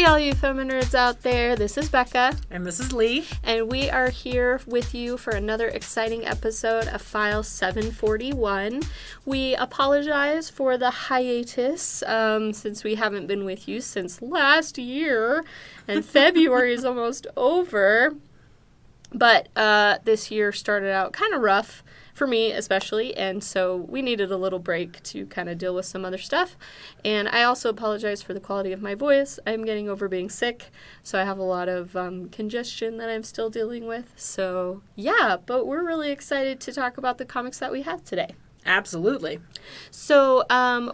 Hey all you film nerds out there, this is Beckah. And this is Leigh. And we are here with you for another exciting episode of File 741. We apologize for the hiatus since we haven't been with you since last year, and February is almost over. But this year started out kind of rough for me especially, and so we needed a little break to kind of deal with some other stuff. And I also apologize for the quality of my voice. I'm getting over being sick, so I have a lot of congestion that I'm still dealing with. So yeah, but we're really excited to talk about the comics that we have today. Absolutely. So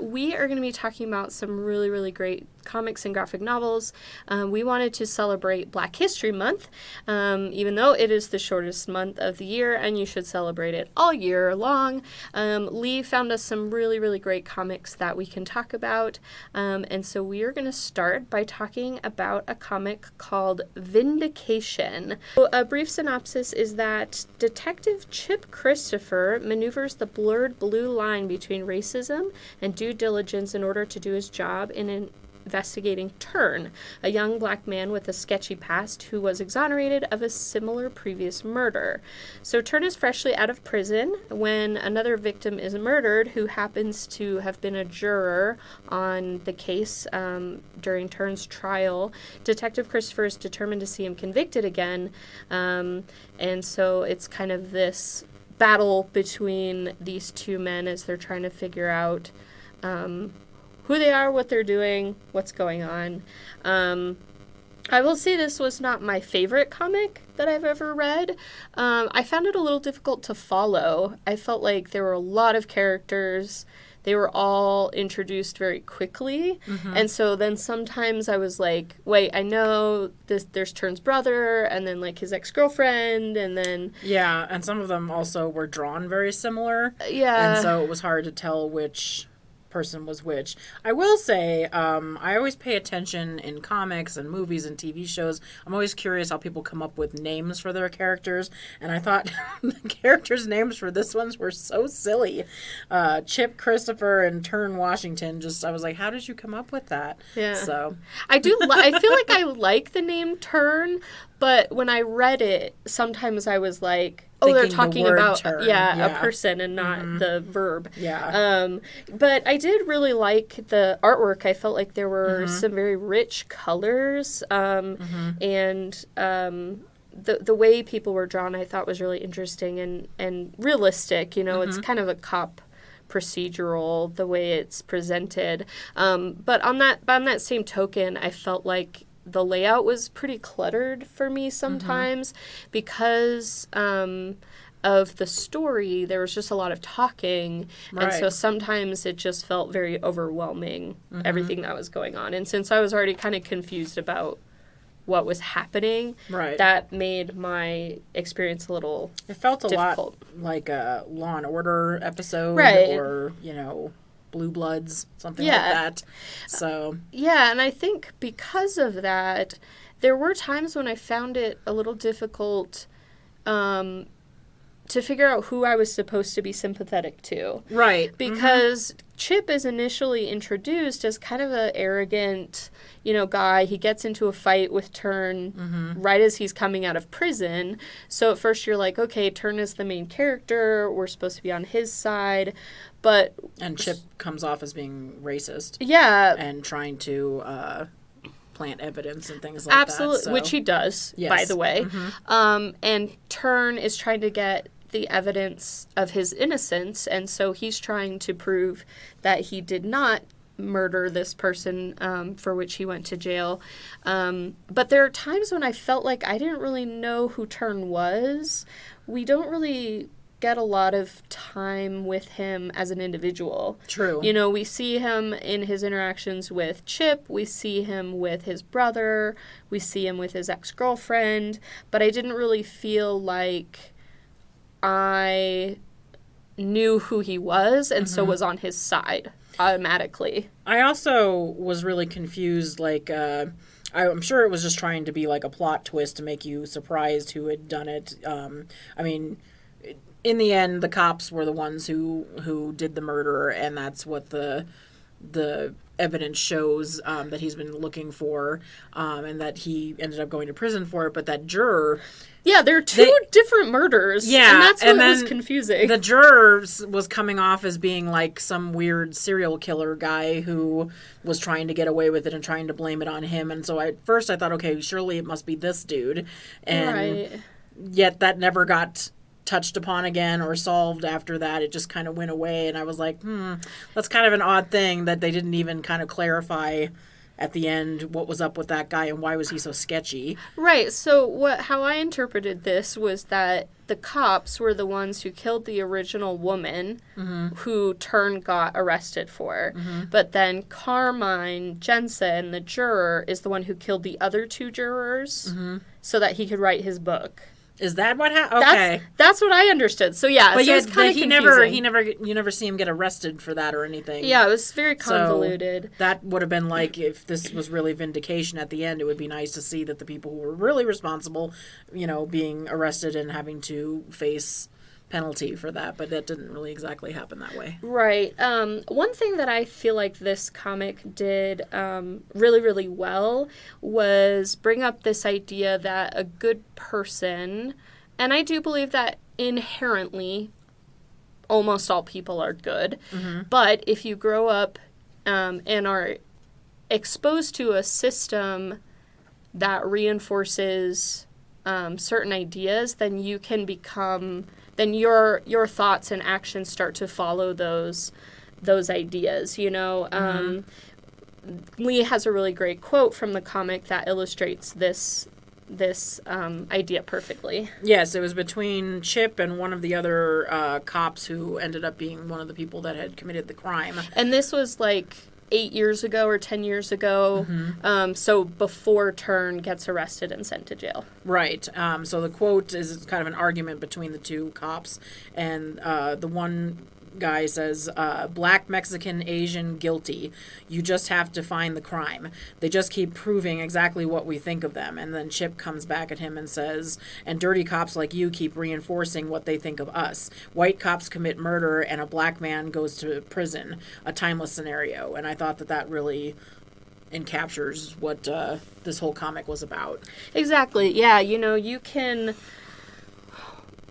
we are going to be talking about some really, really great comics and graphic novels. We wanted to celebrate Black History Month, even though it is the shortest month of the year, and you should celebrate it all year long. Leigh found us some really, really great comics that we can talk about, and so we are going to start by talking about a comic called Vindication. So a brief synopsis is that Detective Chip Christopher maneuvers the blurred blue line between racism and due diligence in order to do his job in an investigating Turn, a young black man with a sketchy past who was exonerated of a similar previous murder. So Turn is freshly out of prison when another victim is murdered who happens to have been a juror on the case during Turn's trial. Detective Christopher is determined to see him convicted again, and so it's kind of this battle between these two men as they're trying to figure out who they are, what they're doing, what's going on. I will say this was not my favorite comic that I've ever read. I found it a little difficult to follow. I felt like there were a lot of characters. They were all introduced very quickly. Mm-hmm. And so then sometimes I was like, wait, I know there's Turn's brother and then like his ex-girlfriend and then... Yeah, and some of them also were drawn very similar. Yeah. And so it was hard to tell which person was which. I will say, I always pay attention in comics and movies and TV shows. I'm always curious how people come up with names for their characters, and I thought the characters' names for this ones were so silly. Chip Christopher and Turn Washington, I was like, how did you come up with that? Yeah. So I feel like I like the name Turn, but when I read it, sometimes I was like, oh, they're talking about a person and not the verb. Yeah. But I did really like the artwork. I felt like there were some very rich colors, and the way people were drawn I thought was really interesting and realistic. You know, it's kind of a cop procedural the way it's presented. But on that same token, I felt like the layout was pretty cluttered for me sometimes because of the story. There was just a lot of talking, and so sometimes it just felt very overwhelming, everything that was going on. And since I was already kind of confused about what was happening, that made my experience a little difficult. It felt a lot like a Law and Order episode, or, you know, Blue Bloods, something like that. So yeah, and I think because of that, there were times when I found it a little difficult to figure out who I was supposed to be sympathetic to. Right. Because Chip is initially introduced as kind of an arrogant, you know, guy. He gets into a fight with Turn right as he's coming out of prison. So at first you're like, okay, Turn is the main character. We're supposed to be on his side. And Chip comes off as being racist. Yeah. And trying to plant evidence and things like that. Absolutely, which he does, by the way. And Turn is trying to get the evidence of his innocence, and so he's trying to prove that he did not murder this person for which he went to jail. But there are times when I felt like I didn't really know who Turn was. We don't really get a lot of time with him as an individual. True. You know, we see him in his interactions with Chip, we see him with his brother, we see him with his ex-girlfriend, but I didn't really feel like I knew who he was and so was on his side automatically. I also was really confused, like, I'm sure it was just trying to be like a plot twist to make you surprised who had done it. I mean, in the end, the cops were the ones who did the murder, and that's what the the evidence shows that he's been looking for, and that he ended up going to prison for it. But that juror... Yeah, there are two different murders. Yeah, and that's what was confusing. The juror was coming off as being like some weird serial killer guy who was trying to get away with it and trying to blame it on him. And so at first I thought, okay, surely it must be this dude. And yet that never got touched upon again or solved after that. It just kind of went away. And I was like, that's kind of an odd thing that they didn't even kind of clarify at the end what was up with that guy and why was he so sketchy. Right. So how I interpreted this was that the cops were the ones who killed the original woman who Turn got arrested for. But then Carmine Jensen, the juror, is the one who killed the other two jurors so that he could write his book. Is that what happened? Okay. That's what I understood. So yeah, but so it's kind of confusing. You never see him get arrested for that or anything. Yeah, it was very convoluted. So that would have been like, if this was really vindication at the end, it would be nice to see that the people who were really responsible, being arrested and having to face penalty for that, but that didn't really exactly happen that way. Right. One thing that I feel like this comic did really, really well was bring up this idea that a good person, and I do believe that inherently almost all people are good, but if you grow up and are exposed to a system that reinforces certain ideas, then you can become... then your thoughts and actions start to follow those ideas, Leigh has a really great quote from the comic that illustrates this idea perfectly. Yes, it was between Chip and one of the other cops who ended up being one of the people that had committed the crime. And this was like 8 years ago or 10 years ago, so before Turn gets arrested and sent to jail. Right. So the quote is kind of an argument between the two cops, and the one guy says, black, Mexican, Asian, guilty. You just have to find the crime. They just keep proving exactly what we think of them. And then Chip comes back at him and says, and dirty cops like you keep reinforcing what they think of us. White cops commit murder and a black man goes to prison. A timeless scenario. And I thought that really encaptures what this whole comic was about. Exactly. Yeah, you can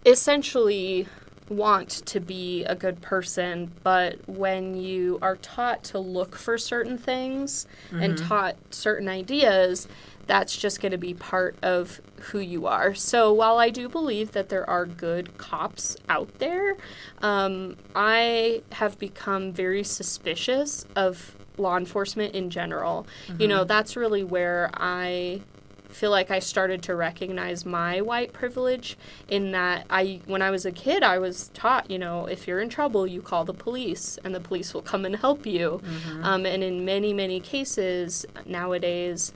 essentially want to be a good person, but when you are taught to look for certain things and taught certain ideas, that's just going to be part of who you are. So while I do believe that there are good cops out there, I have become very suspicious of law enforcement in general. That's really where I feel like I started to recognize my white privilege, in that when I was a kid, I was taught, if you're in trouble, you call the police and the police will come and help you. And in many, many cases nowadays,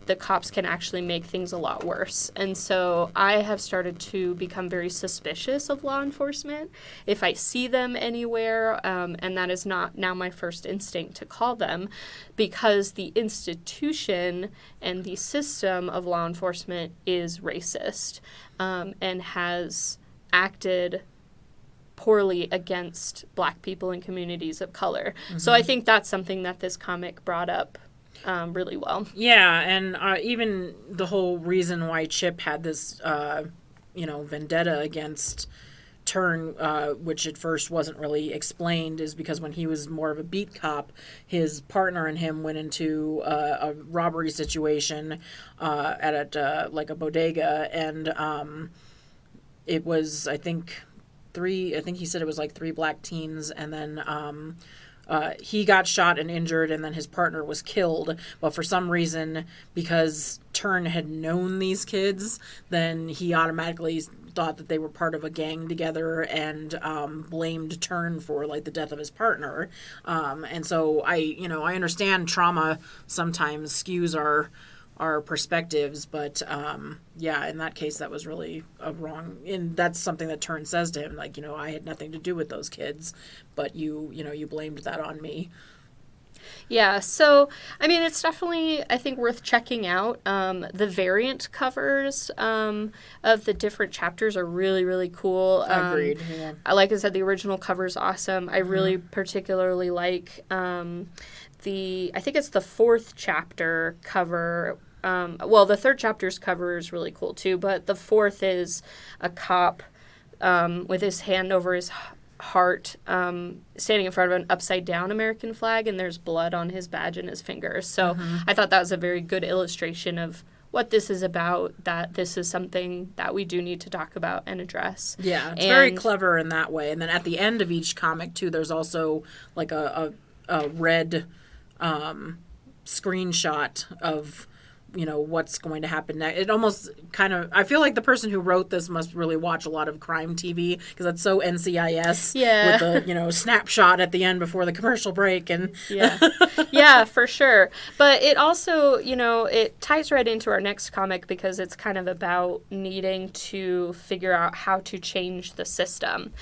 the cops can actually make things a lot worse. And so I have started to become very suspicious of law enforcement. If I see them anywhere, and that is not now my first instinct to call them, because the institution and the system of law enforcement is racist, and has acted poorly against black people and communities of color. So I think that's something that this comic brought up really well. Yeah, and even the whole reason why Chip had this, vendetta against Turn, which at first wasn't really explained, is because when he was more of a beat cop, his partner and him went into a robbery situation at a bodega, and it was, I think he said it was like 3 black teens, and then he got shot and injured, and then his partner was killed. But for some reason, because Turn had known these kids, then he automatically thought that they were part of a gang together and blamed Turn for the death of his partner. And so I understand trauma sometimes skews our perspectives, but in that case that was really a wrong, and that's something that Turn says to him, I had nothing to do with those kids, but you blamed that on me. Yeah, so, I mean, it's definitely, I think, worth checking out. The variant covers of the different chapters are really, really cool. Agreed, yeah. Like I said, the original cover is awesome. I really particularly like I think it's the fourth chapter cover. Well, the third chapter's cover is really cool, too, but the fourth is a cop with his hand over his heart, standing in front of an upside-down American flag, and there's blood on his badge and his fingers. So I thought that was a very good illustration of what this is about, that this is something that we do need to talk about and address. Yeah, it's very clever in that way. And then at the end of each comic, too, there's also like a red screenshot of what's going to happen next. It almost kind of, I feel like the person who wrote this must really watch a lot of crime TV, because that's so NCIS. Yeah. With the snapshot at the end before the commercial break. And yeah, for sure. But it also, it ties right into our next comic, because it's kind of about needing to figure out how to change the system.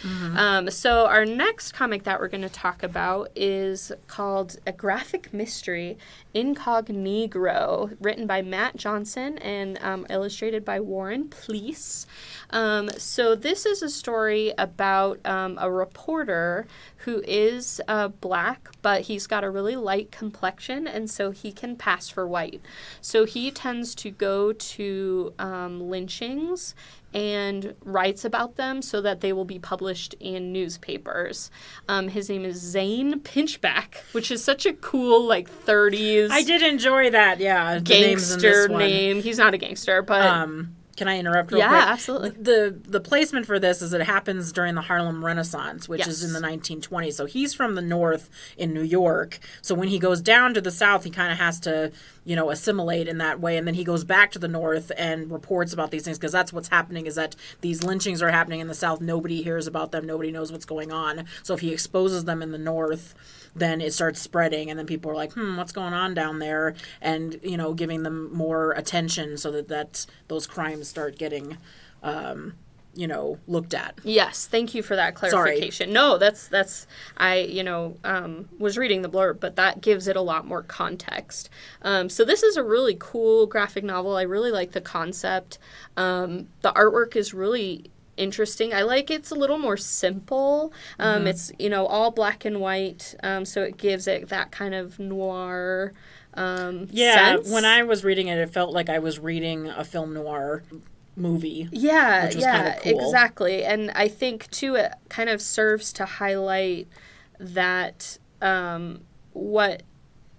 So our next comic that we're going to talk about is called A Graphic Mystery, Incognegro, written by Matt Johnson and illustrated by Warren Pleece. So this is a story about a reporter who is black, but he's got a really light complexion, and so he can pass for white. So he tends to go to lynchings and writes about them so that they will be published in newspapers. His name is Zane Pinchback, which is such a cool, 30s... I did enjoy that, yeah. Gangster name. He's not a gangster, but... Can I interrupt real quick? Yeah, absolutely. The placement for this is it happens during the Harlem Renaissance, which is in the 1920s. So he's from the North in New York. So when he goes down to the South, he kind of has to, assimilate in that way. And then he goes back to the North and reports about these things, because that's what's happening, is that these lynchings are happening in the South. Nobody hears about them. Nobody knows what's going on. So if he exposes them in the North, then it starts spreading, and then people are like, what's going on down there? And, giving them more attention so that those crimes start getting, looked at. Yes, thank you for that clarification. Sorry. No, that's I, was reading the blurb, but that gives it a lot more context. So this is a really cool graphic novel. I really like the concept. The artwork is really interesting. I like it's a little more simple. It's, all black and white, so it gives it that kind of noir sense. When I was reading it, it felt like I was reading a film noir movie. Yeah, which was kind of cool. Exactly. And I think, too, it kind of serves to highlight that what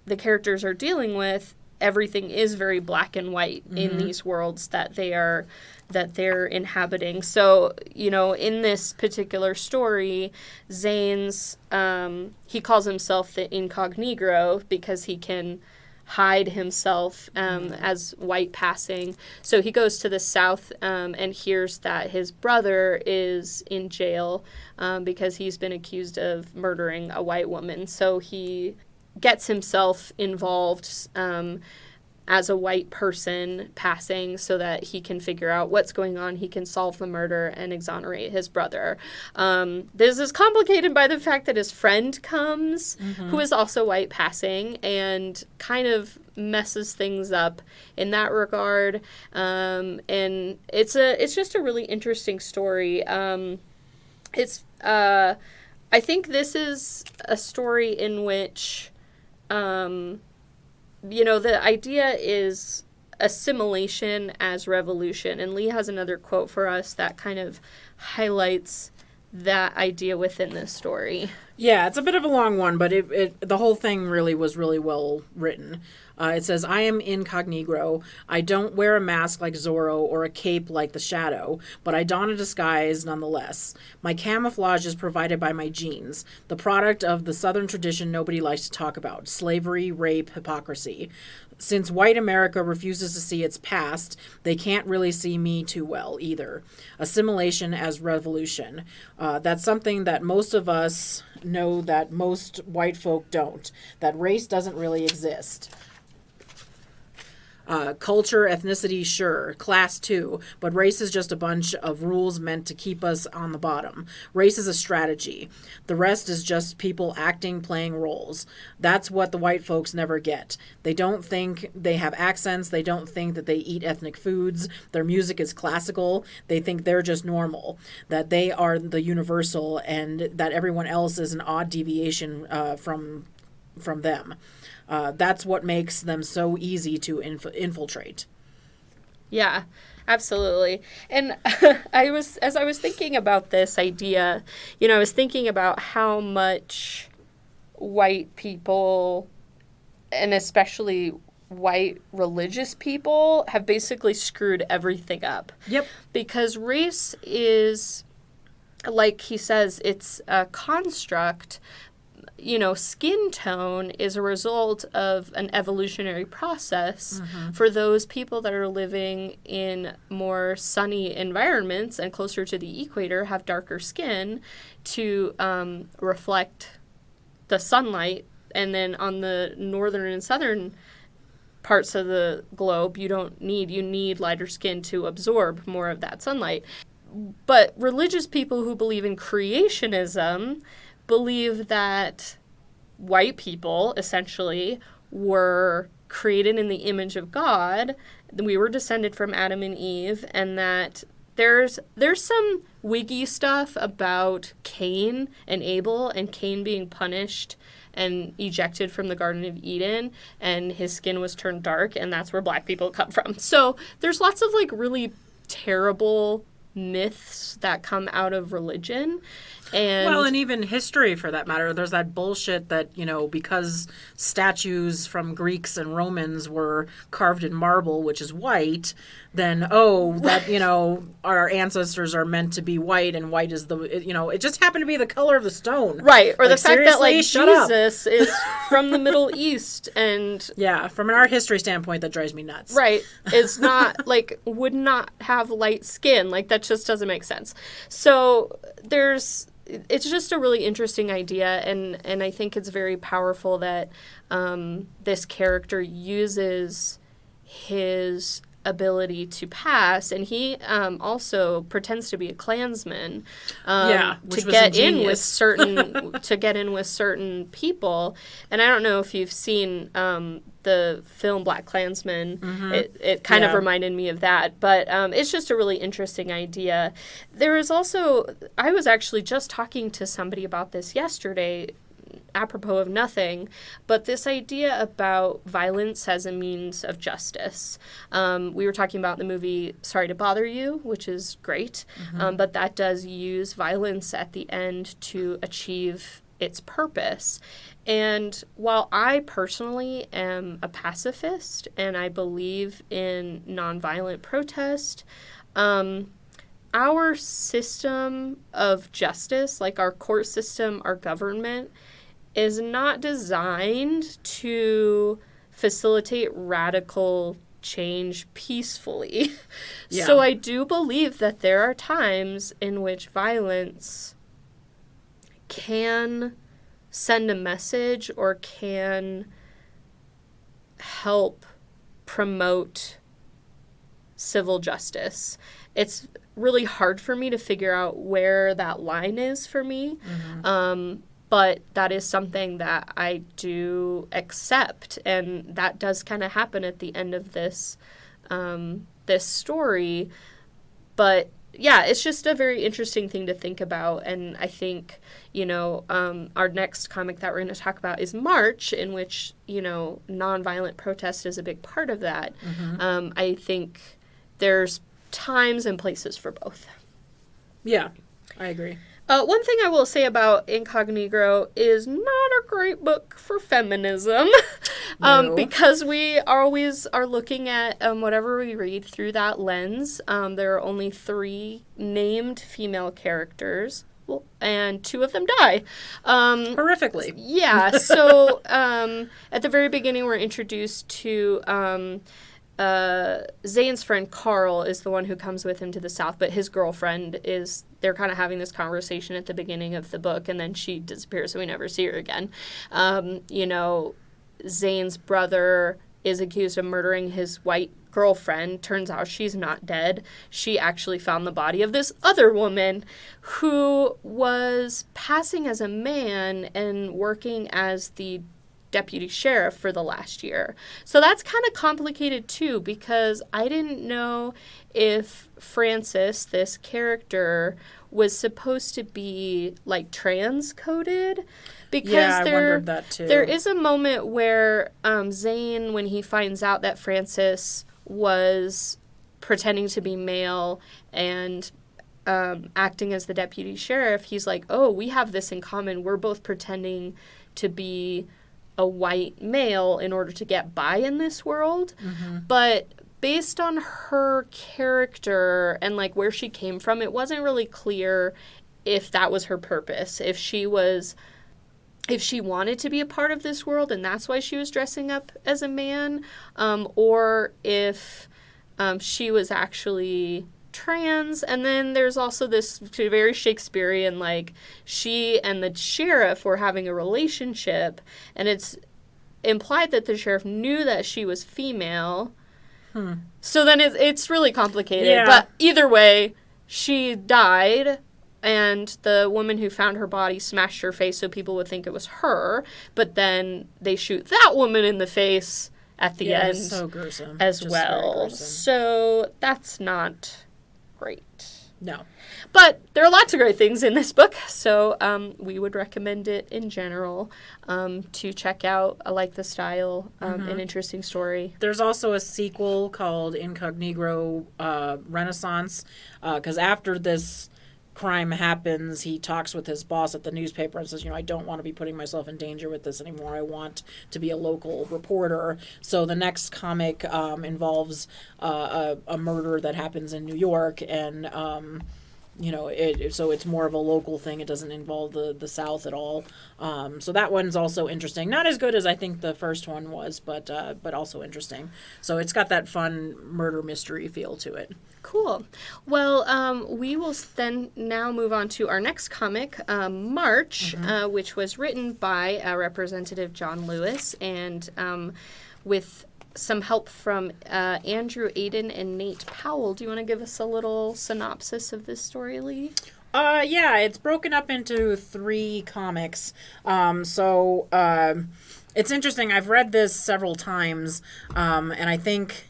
the characters are dealing with, everything is very black and white in these worlds that they're inhabiting. So, in this particular story, Zane's, he calls himself the Incognegro because he can hide himself as white passing. So he goes to the South and hears that his brother is in jail because he's been accused of murdering a white woman. So he gets himself involved as a white person passing so that he can figure out what's going on. He can solve the murder and exonerate his brother. This is complicated by the fact that his friend comes, who is also white passing, and kind of messes things up in that regard. And it's just a really interesting story. I think this is a story in which the idea is assimilation as revolution. And Leigh has another quote for us that kind of highlights that idea within this story. Yeah, it's a bit of a long one, but the whole thing really was really well written. It says, I am Incognegro. I don't wear a mask like Zorro or a cape like the Shadow, but I don a disguise nonetheless. My camouflage is provided by my genes, the product of the Southern tradition nobody likes to talk about, slavery, rape, hypocrisy. Since white America refuses to see its past, they can't really see me too well either. Assimilation as revolution. That's something that most of us know that most white folk don't. That race doesn't really exist. Culture, ethnicity, sure. Class, too. But race is just a bunch of rules meant to keep us on the bottom. Race is a strategy. The rest is just people acting, playing roles. That's what the white folks never get. They don't think they have accents. They don't think that they eat ethnic foods. Their music is classical. They think they're just normal, that they are the universal, and that everyone else is an odd deviation from them. That's what makes them so easy to infiltrate. Yeah, absolutely. And as I was thinking about this idea, I was thinking about how much white people, and especially white religious people, have basically screwed everything up. Yep. Because race is, like he says, it's a construct. Skin tone is a result of an evolutionary process for those people that are living in more sunny environments and closer to the equator, have darker skin to reflect the sunlight. And then on the northern and southern parts of the globe, you need lighter skin to absorb more of that sunlight. But religious people who believe in creationism believe that white people, essentially, were created in the image of God. We were descended from Adam and Eve, and that there's some wiggy stuff about Cain and Abel, and Cain being punished and ejected from the Garden of Eden, and his skin was turned dark, and that's where black people come from. So there's lots of, really terrible myths that come out of religion. And even history, for that matter. There's that bullshit that, because statues from Greeks and Romans were carved in marble, which is white, then, our ancestors are meant to be white, and white is it just happened to be the color of the stone. Right. Or the fact that, shut up. Jesus is from the Middle East, and... Yeah, from an art history standpoint, that drives me nuts. Right. It's not, would not have light skin. That just doesn't make sense. So it's just a really interesting idea, and I think it's very powerful that this character uses his ability to pass, and he also pretends to be a Klansman to get in with certain people. And I don't know if you've seen the film Black Klansman. It kind of reminded me of that, but it's just a really interesting idea. There is also, I was actually just talking to somebody about this yesterday, apropos of nothing, but this idea about violence as a means of justice. We were talking about the movie Sorry to Bother You, which is great, but that does use violence at the end to achieve its purpose. And while I personally am a pacifist and I believe in nonviolent protest, our system of justice, our court system, our government, is not designed to facilitate radical change peacefully. Yeah. So I do believe that there are times in which violence can send a message or can help promote civil justice. It's really hard for me to figure out where that line is for me. But that is something that I do accept, and that does kind of happen at the end of this this story. But yeah, it's just a very interesting thing to think about, and I think, our next comic that we're going to talk about is March, in which, nonviolent protest is a big part of that. I think there's times and places for both. Yeah, I agree. One thing I will say about Incognegro is not a great book for feminism. No. Because we always are looking at whatever we read through that lens. There are only 3 named female characters, and 2 of them die. Horrifically. Yeah, so at the very beginning we're introduced to... Zane's friend Carl is the one who comes with him to the South, but his girlfriend is, they're kind of having this conversation at the beginning of the book, and then she disappears, so we never see her again. Zane's brother is accused of murdering his white girlfriend. Turns out she's not dead. She actually found the body of this other woman who was passing as a man and working as the deputy sheriff for the last year. So that's kind of complicated too, because I didn't know if Francis, this character, was supposed to be like transcoded, because I wondered that too. There is a moment where Zane, when he finds out that Francis was pretending to be male and acting as the deputy sheriff, he's like, oh, we have this in common. We're both pretending to be a white male in order to get by in this world. Mm-hmm. But based on her character and like where she came from, it wasn't really clear if that was her purpose, if she wanted to be a part of this world and that's why she was dressing up as a man, or if she was actually trans. And then there's also this very Shakespearean, like, she and the sheriff were having a relationship, and it's implied that the sheriff knew that she was female. So then it's really complicated. Yeah. But either way, she died, and the woman who found her body smashed her face so people would think it was her, but then they shoot that woman in the face at the end. It's so gruesome. As just well. So that's not great. No. But there are lots of great things in this book, so we would recommend it in general to check out. I like the style, an interesting story. There's also a sequel called Incognito Renaissance, because after this crime happens, he talks with his boss at the newspaper and says, I don't want to be putting myself in danger with this anymore. I want to be a local reporter. So the next comic involves a murder that happens in New York, and so it's more of a local thing. It doesn't involve the South at all. So that one's also interesting. Not as good as I think the first one was, but also interesting. So it's got that fun murder mystery feel to it. Cool. Well, we will then now move on to our next comic, March, which was written by Representative John Lewis, and with some help from Andrew Aiden and Nate Powell. Do you want to give us a little synopsis of this story, Leigh? Yeah, it's broken up into 3 comics. It's interesting. I've read this several times, and I think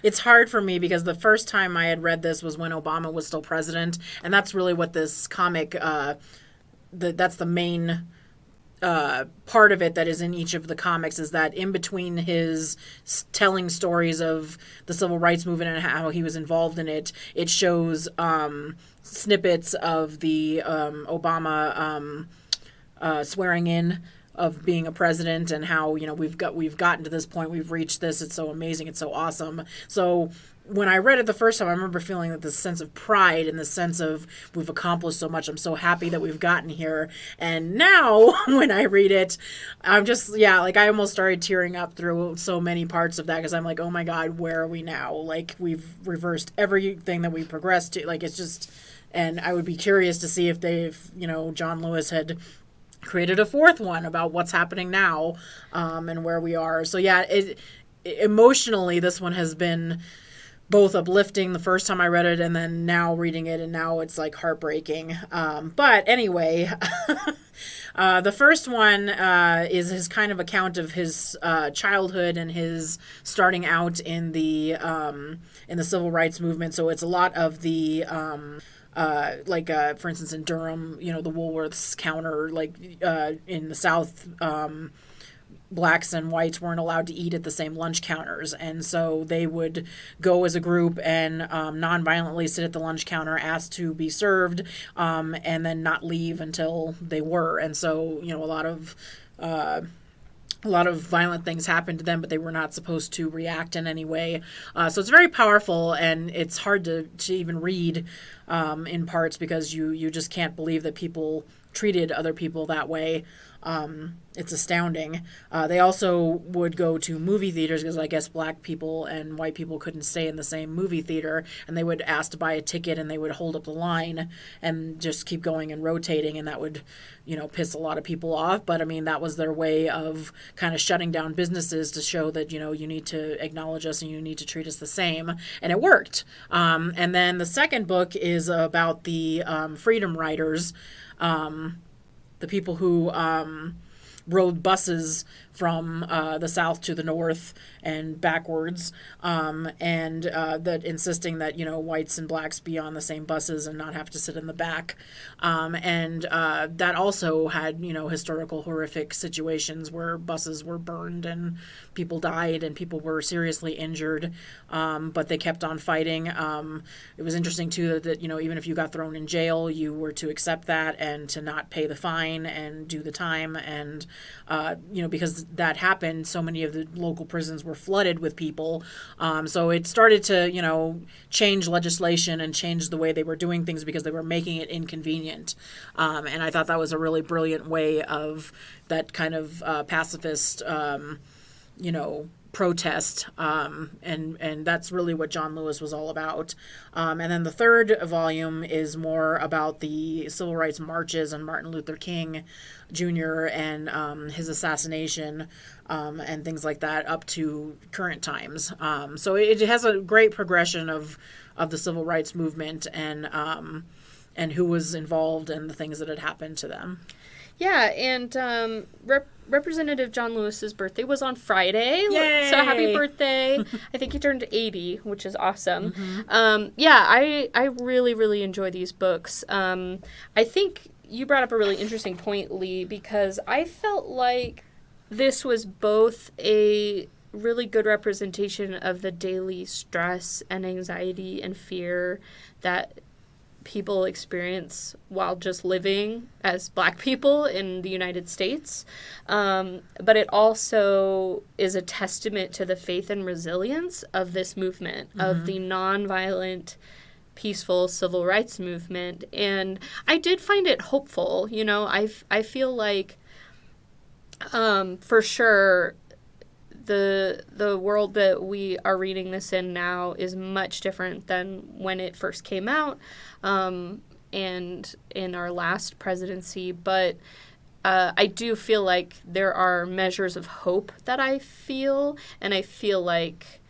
it's hard for me because the first time I had read this was when Obama was still president, and that's really what this comic, that's the main part of it that is in each of the comics, is that in between his telling stories of the civil rights movement and how he was involved in it, it shows snippets of the Obama swearing in of being a president, and how we've gotten to this point, we've reached this, it's so amazing, it's so awesome. So when I read it the first time, I remember feeling that this sense of pride and the sense of we've accomplished so much. I'm so happy that we've gotten here. And now when I read it, I'm just, I almost started tearing up through so many parts of that, because I'm like, oh my God, where are we now? Like, we've reversed everything that we progressed to. Like, it's just, and I would be curious to see if John Lewis had created a 4th one about what's happening now, and where we are. So emotionally, this one has been both uplifting the first time I read it, and then now reading it, and now it's like heartbreaking. But anyway, the first one is his kind of account of his childhood and his starting out in the civil rights movement. So it's a lot of the for instance, in Durham, the Woolworths counter, in the South, blacks and whites weren't allowed to eat at the same lunch counters, and so they would go as a group and non-violently sit at the lunch counter, ask to be served, and then not leave until they were. And so a lot of violent things happened to them, but they were not supposed to react in any way. So it's very powerful, and it's hard to even read in parts, because you just can't believe that people treated other people that way. It's astounding. They also would go to movie theaters because I guess black people and white people couldn't stay in the same movie theater, and they would ask to buy a ticket and they would hold up the line and just keep going and rotating, and that would, piss a lot of people off. But I mean, that was their way of kind of shutting down businesses to show that, you need to acknowledge us and you need to treat us the same. And it worked. And then the second book is about the freedom riders, the people who rode buses from the south to the north and backwards, and that insisting that whites and blacks be on the same buses and not have to sit in the back, and that also had historical horrific situations where buses were burned and people died and people were seriously injured, but they kept on fighting. It was interesting too that even if you got thrown in jail, you were to accept that and to not pay the fine and do the time, and because that happened, so many of the local prisons were flooded with people. So it started to, change legislation and change the way they were doing things because they were making it inconvenient. And I thought that was a really brilliant way of that kind of pacifist, protest, and that's really what John Lewis was all about. And then the third volume is more about the civil rights marches and Martin Luther King Jr. and his assassination, and things like that up to current times. So it has a great progression of the civil rights movement and who was involved and the things that had happened to them. Yeah, and Representative John Lewis's birthday was on Friday. Yay! So happy birthday. I think he turned 80, which is awesome. Mm-hmm. I really, really enjoy these books. I think you brought up a really interesting point, Leigh, because I felt like this was both a really good representation of the daily stress and anxiety and fear that people experience while just living as black people in the United States. But it also is a testament to the faith and resilience of this movement, of the nonviolent, peaceful civil rights movement. And I did find it hopeful. I feel like, for sure, the world that we are reading this in now is much different than when it first came out, and in our last presidency. But I do feel like there are measures of hope that I feel, and I feel like,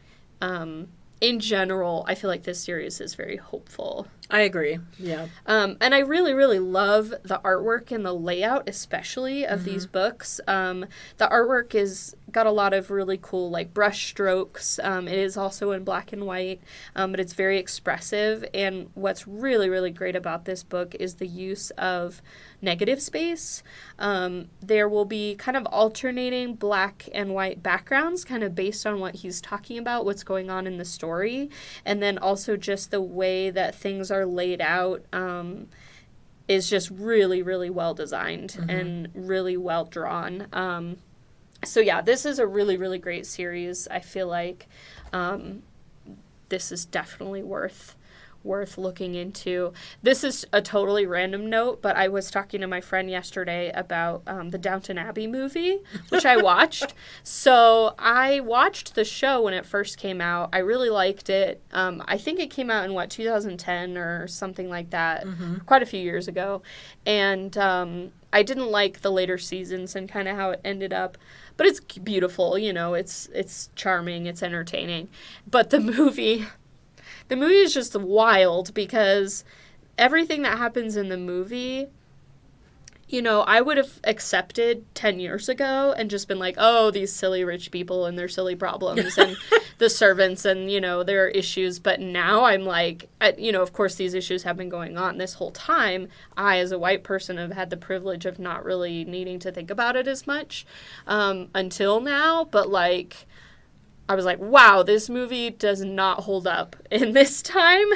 in general, I feel like this series is very hopeful. I agree. Yeah. And I really, really love the artwork and the layout, especially of these books. The artwork is got a lot of really cool, brush strokes. It is also in black and white, but it's very expressive. And what's really, really great about this book is the use of negative space. There will be kind of alternating black and white backgrounds, kind of based on what he's talking about, what's going on in the story. And then also just the way that things are laid out is just really, really well designed and really well drawn. So yeah, this is a really, really great series. I feel like this is definitely worth looking into. This is a totally random note, but I was talking to my friend yesterday about the Downton Abbey movie, which I watched. So I watched the show when it first came out. I really liked it. I think it came out in 2010 or something like that, quite a few years ago. And I didn't like the later seasons and kind of how it ended up. But it's beautiful, it's charming, it's entertaining. But the movie is just wild because everything that happens in the movie, I would have accepted 10 years ago and just been like, oh, these silly rich people and their silly problems and the servants and, their issues. But now I'm like, of course, these issues have been going on this whole time. I, as a white person, have had the privilege of not really needing to think about it as much until now. But, I was like, wow, this movie does not hold up in this time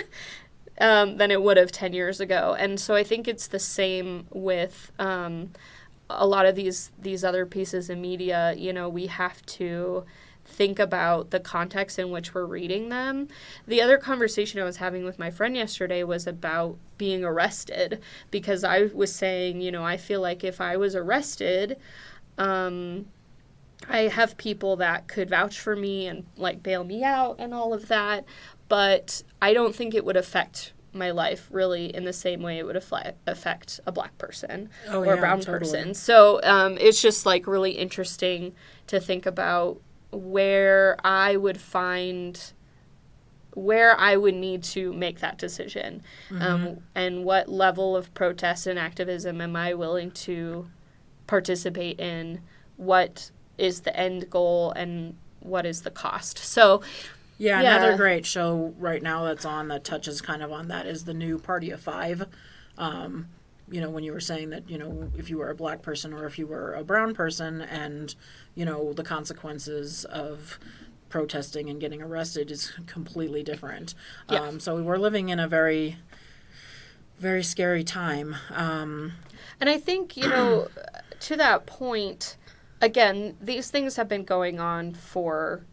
than it would have 10 years ago. And so I think it's the same with a lot of these other pieces of media. We have to think about the context in which we're reading them. The other conversation I was having with my friend yesterday was about being arrested, because I was saying, I feel like if I was arrested, I have people that could vouch for me and like bail me out and all of that, but I don't think it would affect my life really in the same way it would affect a Black person or a brown person. So it's just like really interesting to think about where I would need to make that decision, and what level of protest and activism am I willing to participate in, what is the end goal, and what is the cost. So another great show right now that's on that touches kind of on that is the new Party of Five. When you were saying that, if you were a Black person or if you were a brown person, and, the consequences of protesting and getting arrested is completely different. Yeah. So we're living in a very, very scary time. And I think, to that point, again, these things have been going on for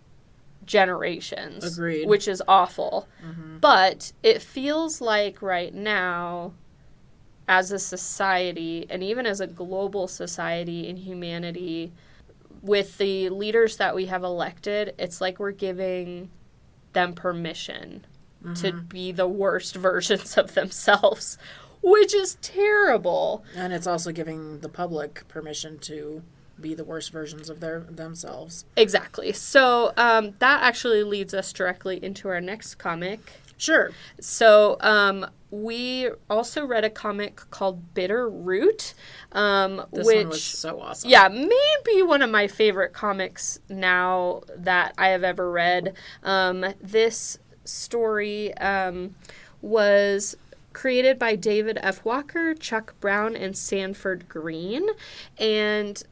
generations. Agreed. Which is awful. But it feels like right now, as a society, and even as a global society in humanity, with the leaders that we have elected, it's like we're giving them permission to be the worst versions of themselves, which is terrible. And it's also giving the public permission to be the worst versions of themselves. Exactly. So that actually leads us directly into our next comic. Sure. So we also read a comic called Bitter Root, This one was so awesome. Yeah, maybe one of my favorite comics now that I have ever read. This story was created by David F. Walker, Chuck Brown, and Sanford Green, and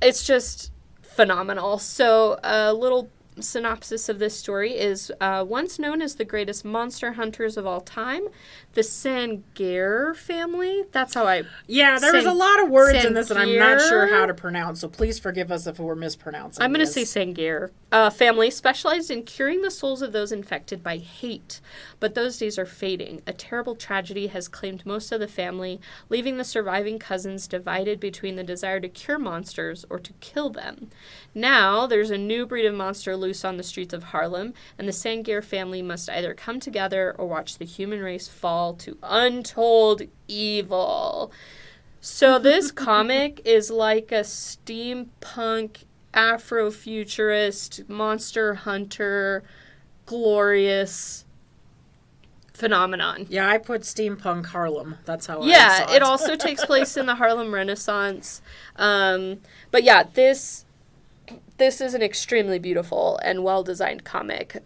it's just phenomenal. So a little synopsis of this story is, once known as the greatest monster hunters of all time, the Sangare family. That's how I... Yeah, there was a lot of words in this, and I'm not sure how to pronounce, so please forgive us if we're mispronouncing I'm going to say Sangare. Family specialized in curing the souls of those infected by hate. But those days are fading. A terrible tragedy has claimed most of the family, leaving the surviving cousins divided between the desire to cure monsters or to kill them. Now, there's a new breed of monster loose on the streets of Harlem, and the Sangare family must either come together or watch the human race fall to untold evil. So this comic is like a steampunk, Afrofuturist, monster hunter, glorious phenomenon. Yeah, I put steampunk Harlem. That's how I saw it. It also takes place in the Harlem Renaissance. But yeah, this is an extremely beautiful and well-designed comic.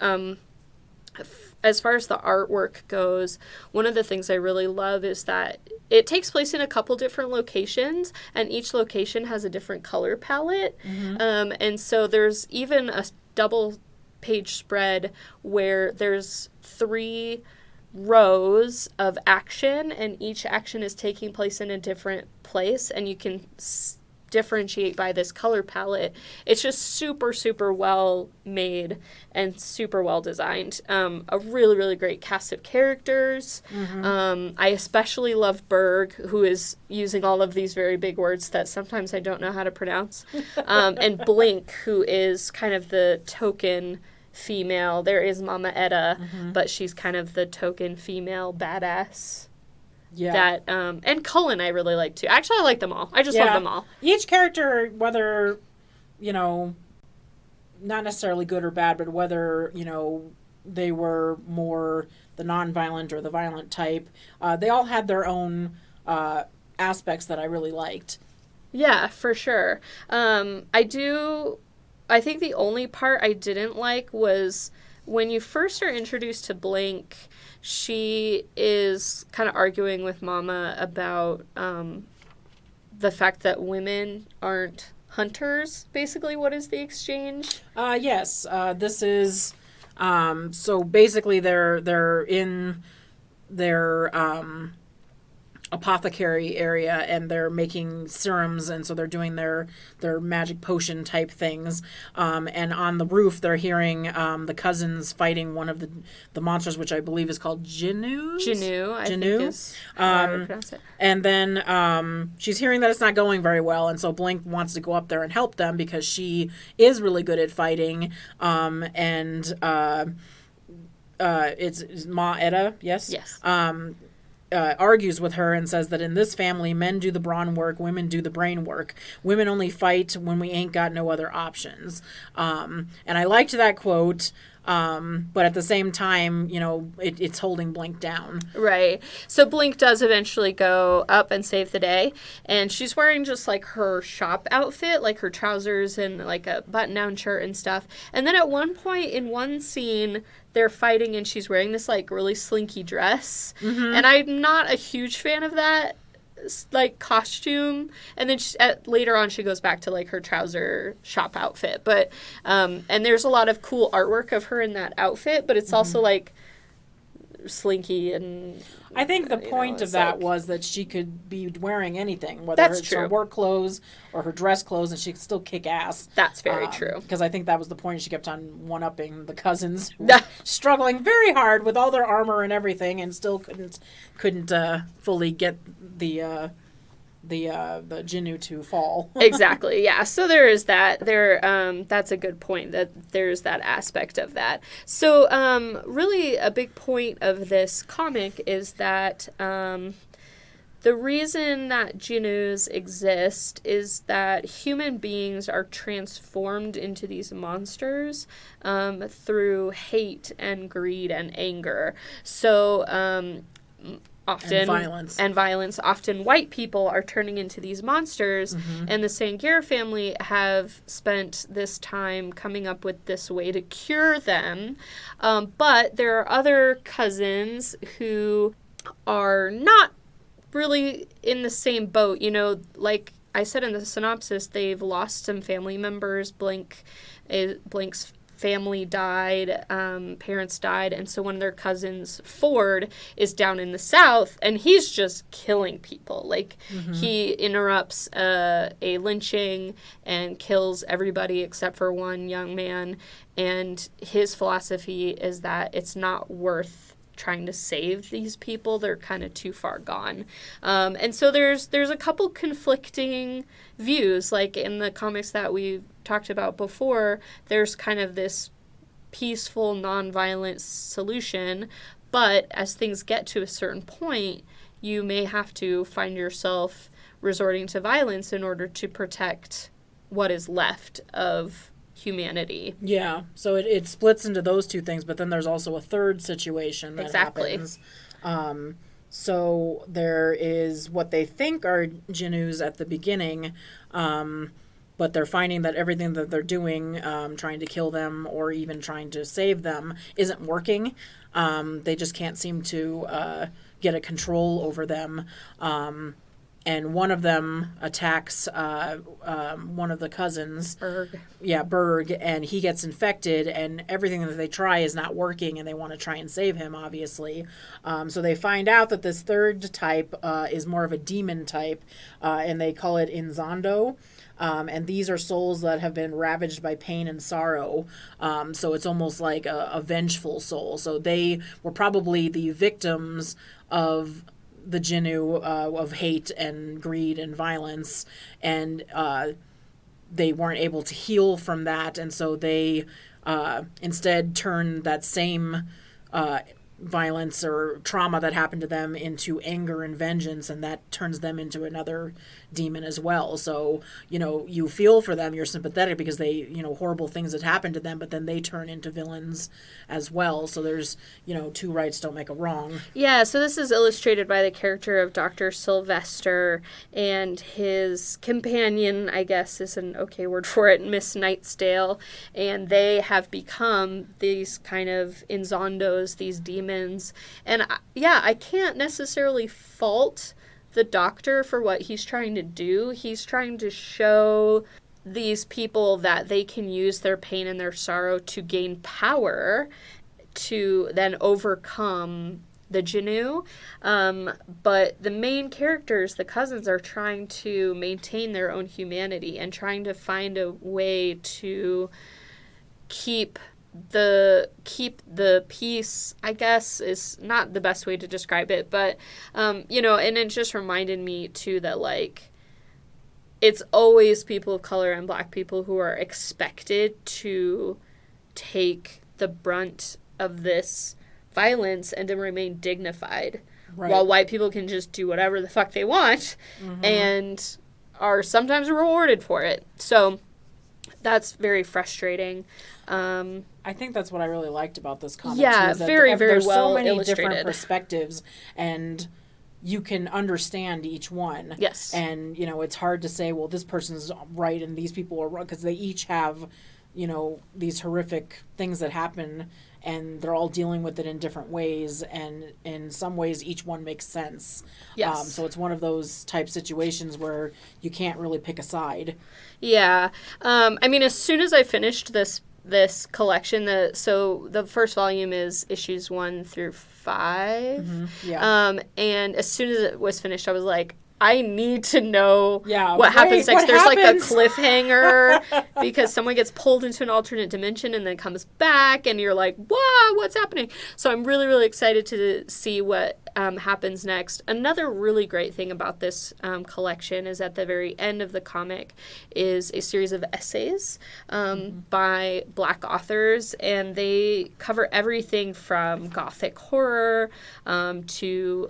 As far as the artwork goes, one of the things I really love is that it takes place in a couple different locations, and each location has a different color palette. And so there's even a double page spread where there's 3 rows of action, and each action is taking place in a different place, and you can differentiate by this color palette. It's just super, super well made and super well designed. A really, really great cast of characters. I especially love Berg, who is using all of these very big words that sometimes I don't know how to pronounce. And Blink, who is kind of the token female. There is Mama Etta, but she's kind of the token female badass. Yeah. That and Cullen I really like too. Actually, I like them all. I just love them all. Each character, whether, not necessarily good or bad, but whether, they were more the non-violent or the violent type, they all had their own aspects that I really liked. Yeah, for sure. I think the only part I didn't like was when you first are introduced to Blink, she is kind of arguing with Mama about the fact that women aren't hunters. Basically, what is the exchange? Yes. This is so basically they're in their apothecary area, and they're making serums, and so they're doing their magic potion type things. And on the roof, they're hearing the cousins fighting one of the monsters, which I believe is called Jinnu. I think is how I would pronounce it. And then she's hearing that it's not going very well, and so Blink wants to go up there and help them because she is really good at fighting. And it's Ma Etta, yes? Yes. Argues with her and says that in this family, men do the brawn work, women do the brain work. Women only fight when we ain't got no other options. And I liked that quote, but at the same time, it's holding Blink down. Right. So Blink does eventually go up and save the day, and she's wearing just like her shop outfit, like her trousers and like a button-down shirt and stuff. And then at one point in one scene, they're fighting and she's wearing this like really slinky dress. Mm-hmm. And I'm not a huge fan of that like costume. And then later on she goes back to like her trouser shop outfit. But and there's a lot of cool artwork of her in that outfit, but it's also like slinky. And I think the point of that was that she could be wearing anything, whether That's it's true. her work clothes or her dress clothes, and she could still kick ass. That's very true. Because I think that was the point. She kept on one-upping the cousins, who were struggling very hard with all their armor and everything, and still couldn't fully get the Jinnu to fall. Exactly, yeah. So there is that. That's a good point, that there's that aspect of that. So really a big point of this comic is that the reason that Jinnus exist is that human beings are transformed into these monsters through hate and greed and anger. So often and violence. Often white people are turning into these monsters, and the Sangir family have spent this time coming up with this way to cure them. But there are other cousins who are not really in the same boat. Like I said in the synopsis, they've lost some family members. Blink's family died, parents died, and so one of their cousins, Ford, is down in the South, and he's just killing people. Like, he interrupts a lynching and kills everybody except for one young man, and his philosophy is that it's not worth trying to save these people. They're kind of too far gone. And so there's a couple conflicting views. Like in the comics that we've talked about before, there's kind of this peaceful, nonviolent solution, but as things get to a certain point, you may have to find yourself resorting to violence in order to protect what is left of humanity. Yeah, so it splits into those two things, but then there's also a third situation that happens. So there is what they think are Jinnus at the beginning, but they're finding that everything that they're doing, trying to kill them or even trying to save them, isn't working. They just can't seem to get a control over them. And one of them attacks one of the cousins. Berg. Yeah, Berg, and he gets infected, and everything that they try is not working, and they want to try and save him, obviously. So they find out that this third type is more of a demon type, and they call it Inzondo. And these are souls that have been ravaged by pain and sorrow. So it's almost like a vengeful soul. So they were probably the victims of the Jinnu of hate and greed and violence, and they weren't able to heal from that, and so they instead turn that same violence or trauma that happened to them into anger and vengeance, and that turns them into another demon as well. So, you feel for them, you're sympathetic because they, horrible things that happen to them, but then they turn into villains as well. So there's, two rights don't make a wrong. Yeah, so this is illustrated by the character of Dr. Sylvester and his companion, I guess is an okay word for it, Miss Nightsdale, and they have become these kind of Inzondos, these demons. And I can't necessarily fault the doctor for what he's trying to do. He's trying to show these people that they can use their pain and their sorrow to gain power to then overcome the Janu. But the main characters, the cousins, are trying to maintain their own humanity and trying to find a way to keep the peace, I guess, is not the best way to describe it, but and it just reminded me too that like it's always people of color and Black people who are expected to take the brunt of this violence and to remain dignified, while white people can just do whatever the fuck they want and are sometimes rewarded for it. So that's very frustrating. I think that's what I really liked about this comic. Yeah, too, is that very there's well so many illustrated. different perspectives, and you can understand each one. Yes. And, it's hard to say, well, this person's right and these people are wrong, because they each have, these horrific things that happen, and they're all dealing with it in different ways, and in some ways each one makes sense. Yes. So it's one of those type situations where you can't really pick a side. Yeah. As soon as I finished this collection, the first volume is issues 1 through 5. Yeah. And as soon as it was finished, I was like, I need to know what happens next. What There's happens? like a cliffhanger because someone gets pulled into an alternate dimension and then comes back, and you're like, wow, what's happening? So I'm really, really excited to see what happens next. Another really great thing about this collection is at the very end of the comic is a series of essays by Black authors, and they cover everything from Gothic horror to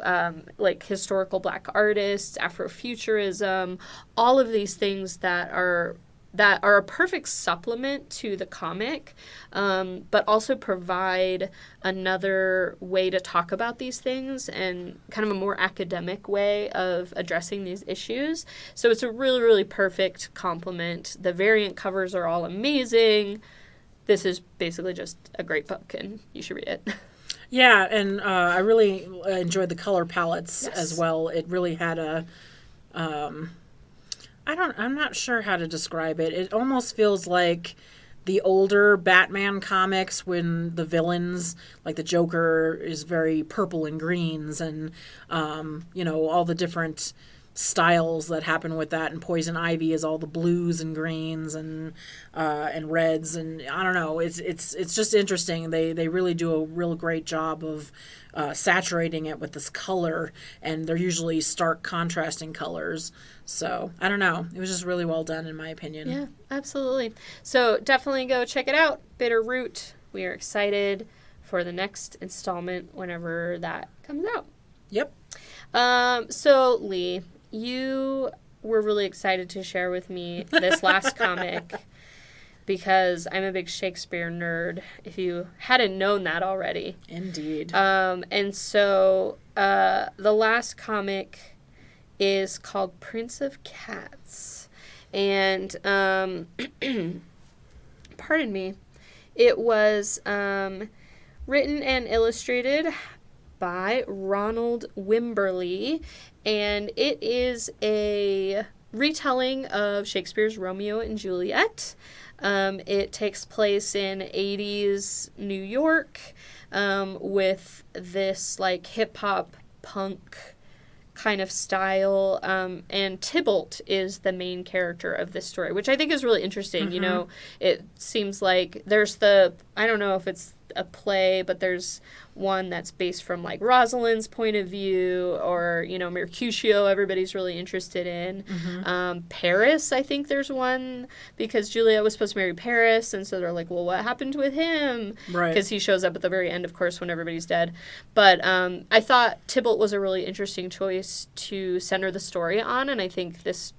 like historical Black artists, Afrofuturism, all of these things that are a perfect supplement to the comic, but also provide another way to talk about these things and kind of a more academic way of addressing these issues. So it's a really, really perfect complement. The variant covers are all amazing. This is basically just a great book, and you should read it. Yeah, and I really enjoyed the color palettes as well. It really had a, I'm not sure how to describe it. It almost feels like the older Batman comics when the villains, like the Joker, is very purple and greens, and, all the different styles that happen with that, and Poison Ivy is all the blues and greens and reds, and I don't know, it's just interesting. They really do a real great job of saturating it with this color, and they're usually stark contrasting colors. So I don't know, it was just really well done in my opinion. Yeah, absolutely. So definitely go check it out. Bitter Root. We are excited for the next installment whenever that comes out. Yep. So Leigh, you were really excited to share with me this last comic because I'm a big Shakespeare nerd, if you hadn't known that already. Indeed. And so the last comic is called Prince of Cats. And, pardon me, it was written and illustrated by Ronald Wimberly, and it is a retelling of Shakespeare's Romeo and Juliet. It takes place in 80s New York with this like hip-hop punk kind of style, and Tybalt is the main character of this story, which I think is really interesting. Mm-hmm. It seems like there's I don't know if it's a play, but there's one that's based from like Rosalind's point of view, or Mercutio everybody's really interested in. Mm-hmm. Paris, I think there's one because Juliet was supposed to marry Paris, and so they're like, well, what happened with him? Right. Because he shows up at the very end, of course, when everybody's dead. But I thought Tybalt was a really interesting choice to center the story on, and I think this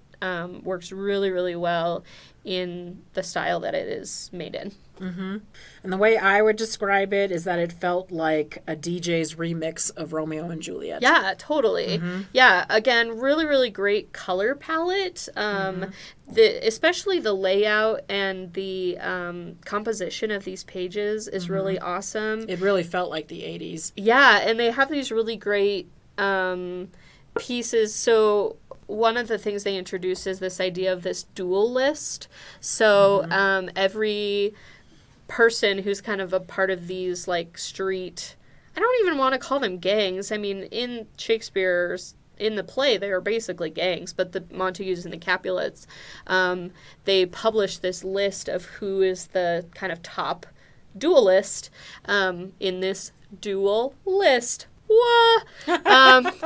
works really, really well in the style that it is made in. Mm-hmm. And the way I would describe it is that it felt like a DJ's remix of Romeo and Juliet. Yeah, totally. Mm-hmm. Yeah, again, really, really great color palette. Especially the layout and the composition of these pages is really awesome. It really felt like the 80s. Yeah, and they have these really great pieces. So one of the things they introduce is this idea of this dual list. So every person who's kind of a part of these like street I don't even want to call them gangs. I mean, in Shakespeare's, in the play, they are basically gangs, but the Montagues and the Capulets, they publish this list of who is the kind of top duelist in this duel list.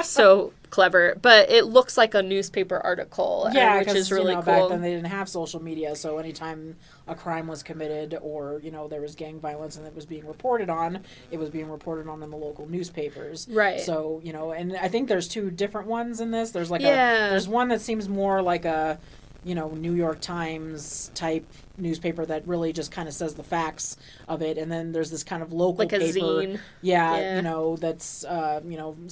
So clever, but it looks like a newspaper article, which is really cool. Back then they didn't have social media, so anytime a crime was committed or, there was gang violence and it was being reported on, it was being reported on in the local newspapers. Right. So, and I think there's two different ones in this. There's there's one that seems more like a, New York Times type newspaper that really just kind of says the facts of it, and then there's this kind of local like a paper, zine. That's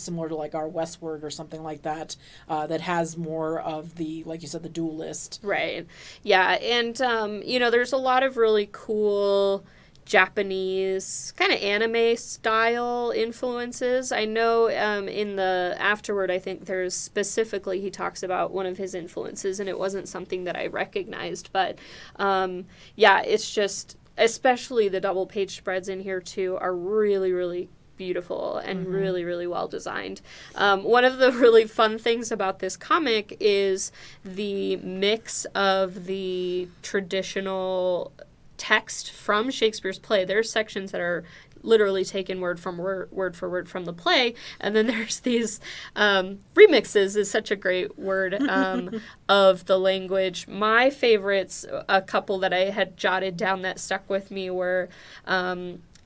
similar to like our Westward or something like that, that has more of the, like you said, the duel list. Right. Yeah, and there's a lot of really cool Japanese kind of anime style influences. I know in the afterword, I think there's specifically, he talks about one of his influences, and it wasn't something that I recognized, but it's just, especially the double page spreads in here too are really, really beautiful and really, really well designed. One of the really fun things about this comic is the mix of the traditional text from Shakespeare's play. There's sections that are literally taken word for word from the play, and then there's these remixes is such a great word of the language. My favorites, a couple that I had jotted down that stuck with me were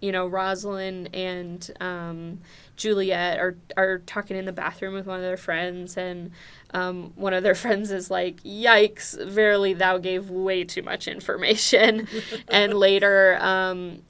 Rosalind and Juliet are talking in the bathroom with one of their friends, and one of their friends is like, "Yikes, verily thou gave way too much information." And later,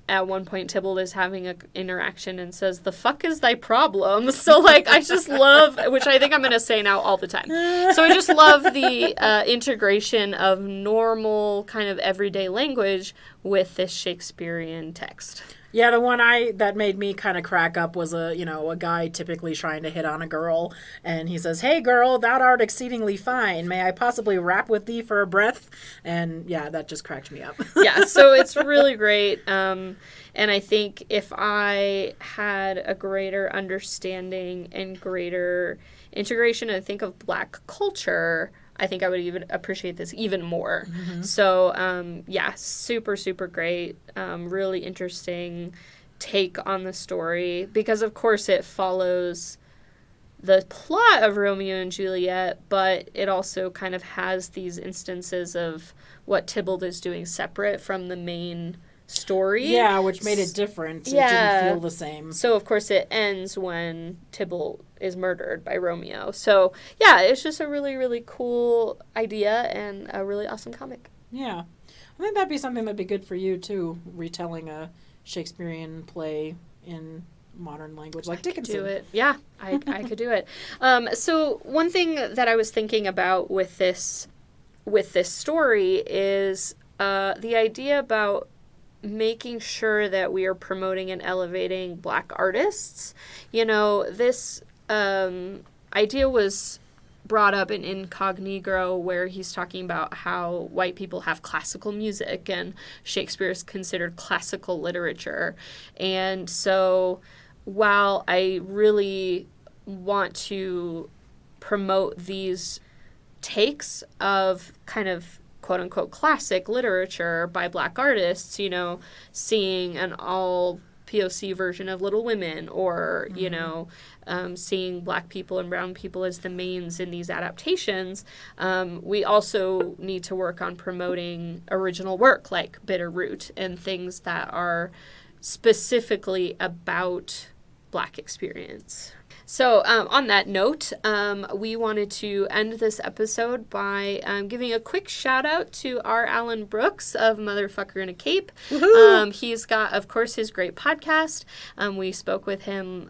at one point, Tybalt is having an interaction and says, "The fuck is thy problem?" So, I just love, which I think I'm going to say now all the time. So I just love the integration of normal kind of everyday language with this Shakespearean text. Yeah, the one that made me kind of crack up was a guy typically trying to hit on a girl, and he says, "Hey girl, thou art exceedingly fine. May I possibly rap with thee for a breath?" And yeah, that just cracked me up. Yeah, so it's really great. And I think if I had a greater understanding and greater integration, I think, of Black culture, I think I would even appreciate this even more. So, super, super great. Really interesting take on the story because, of course, it follows the plot of Romeo and Juliet, but it also kind of has these instances of what Tybalt is doing separate from the main story. Yeah, which made it different. Yeah. It didn't feel the same. So, of course, it ends when Tybalt is murdered by Romeo. So, yeah, it's just a really, really cool idea and a really awesome comic. Yeah. I think that'd be something that'd be good for you, too, retelling a Shakespearean play in modern language like Dickinson. I could do it. Yeah, I could do it. So, one thing that I was thinking about with this story is the idea about making sure that we are promoting and elevating Black artists. This idea was brought up in Incognito, where he's talking about how white people have classical music and Shakespeare is considered classical literature. And so while I really want to promote these takes of kind of quote-unquote classic literature by Black artists, seeing an all POC version of Little Women, or, seeing Black people and brown people as the mains in these adaptations, we also need to work on promoting original work like Bitterroot and things that are specifically about Black experience. So on that note, we wanted to end this episode by giving a quick shout out to our Alan Brooks of Motherfucker in a Cape. He's got, of course, his great podcast. We spoke with him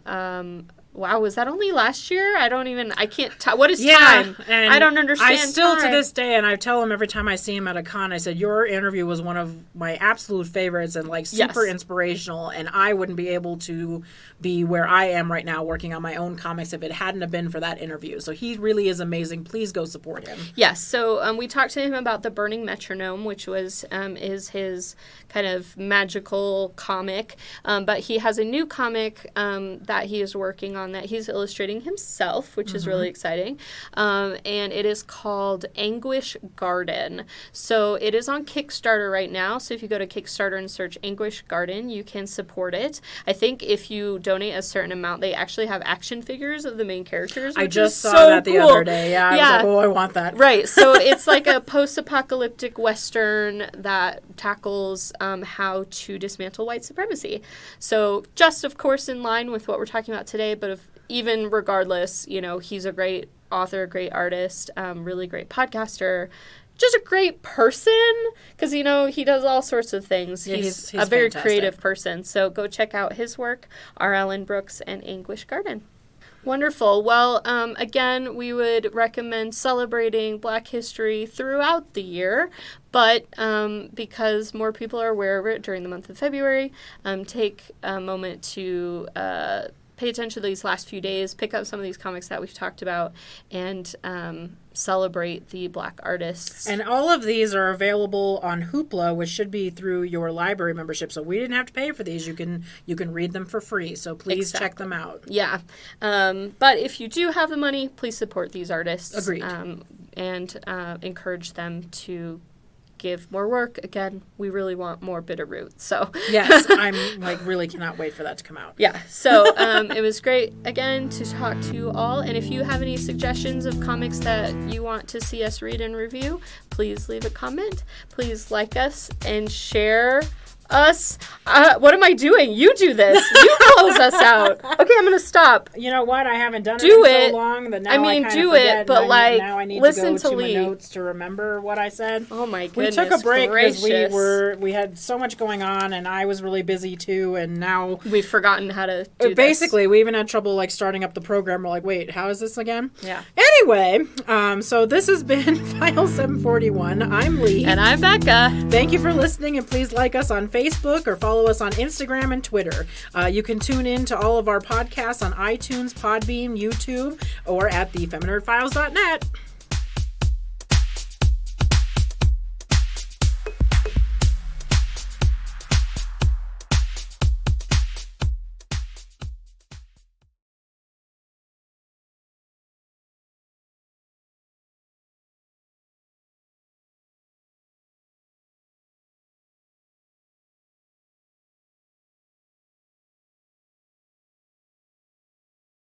Wow, was that only last year? I can't tell. What is Yeah, time? and I don't understand I still, to time. this day, and I tell him every time I see him at a con, I said, your interview was one of my absolute favorites and, like, super Yes. inspirational, and I wouldn't be able to be where I am right now working on my own comics if it hadn't have been for that interview. So he really is amazing. Please go support him. Yes, so we talked to him about The Burning Metronome, which is his kind of magical comic, but he has a new comic that he is working on that he's illustrating himself, which is really exciting, and it is called Anguish Garden. So it is on Kickstarter right now, so if you go to Kickstarter and search Anguish Garden, you can support it. I think if you donate a certain amount, they actually have action figures of the main characters, I which just is saw so that the cool. other day. Yeah, I was like, oh, I want that. Right, so it's like a post-apocalyptic Western that tackles how to dismantle white supremacy. So just, of course, in line with what we're talking about today, but even regardless, he's a great author, great artist, really great podcaster, just a great person, because, he does all sorts of things. Yeah, he's he's a very fantastic. creative person. So go check out his work, R. Allen Brooks and Anguish Garden. Wonderful. Well, again, we would recommend celebrating Black history throughout the year, but because more people are aware of it during the month of February, take a moment to pay attention to these last few days, pick up some of these comics that we've talked about, and celebrate the Black artists. And all of these are available on Hoopla, which should be through your library membership. So we didn't have to pay for these. You can read them for free. So please check them out. Yeah. But if you do have the money, please support these artists. Agreed. And encourage them to give more work. Again, we really want more Bitterroot. So Yes, I'm really cannot wait for that to come out. yeah. So it was great again to talk to you all. And if you have any suggestions of comics that you want to see us read and review, please leave a comment. Please like us and share us. What am I doing? You do this. You close us out. Okay, I'm gonna stop. You know what? I haven't done Do it in it. so long that now I mean, kind do of forget, it, but, and now I need listen to go to to Leigh. my notes to remember what I said. Oh my We goodness. took a break because gracious. we had so much going on, and I was really busy too. And now We've forgotten how to do basically we even had trouble starting up the program. We're like, wait, how is this again? Yeah. Anyway, so this has been File 741. I'm Leigh. And I'm Beckah. Thank you for listening, and please like us on Facebook or follow us on Instagram and Twitter. You can tune in to all of our podcasts on iTunes, Podbean, YouTube, or at thefeminerdfiles.net.